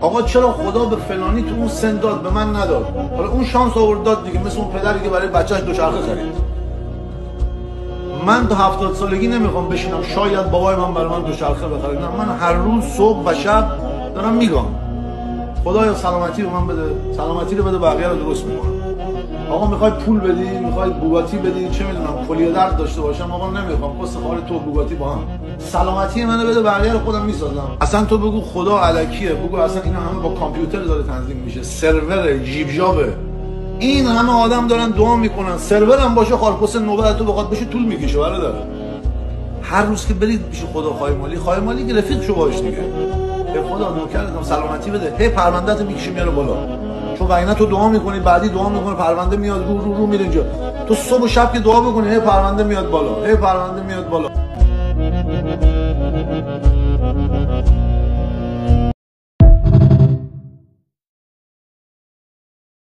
آقا چرا خدا به فلانی تو اون سن داد به من نداد؟ حالا اون شانس آورد داد دیگه، مثل اون پدری که برای بچه‌اش دوچرخه خرید. من تا 70 سالگی نمیخوام بشینم شاید بابای من برای من دوچرخه بخره. نه، من هر روز صبح و شب دارم میگم خدایا سلامتی رو من بده، سلامتی رو بده، بقیه رو درست میکنم. آقا میخوای پول بدی، میخوای بوگاتی بدی، چه میدونم کلیه درد داشته باشم، آقا نمیخوام. قصه خار تو بوگاتی با هم، سلامتی منو بده، بقیه رو خودم میسازم. اصلا تو بگو خدا الکیه، بگو اصلا اینا همه با کامپیوتر داره تنظیم میشه، سرور جیب جابه، این همه آدم دارن دعا میکنن، سرور هم باشه خارپوس نوبت تو بخواد بشه طول میکشه. برادر هر روز که برید پیش خدا خواهی مالی که رفیق شو باش دیگه، به خدا نوکرتم سلامتی بده، هی پرونده‌تو میکشه میاره بالا. چون وگرنه تو دعا میکنی، بعدی دعا میکنی، پرونده میاد رو میره اینجا. تو صبح و شب که دعا بکنی هی پرونده میاد بالا، هی پرونده میاد بالا.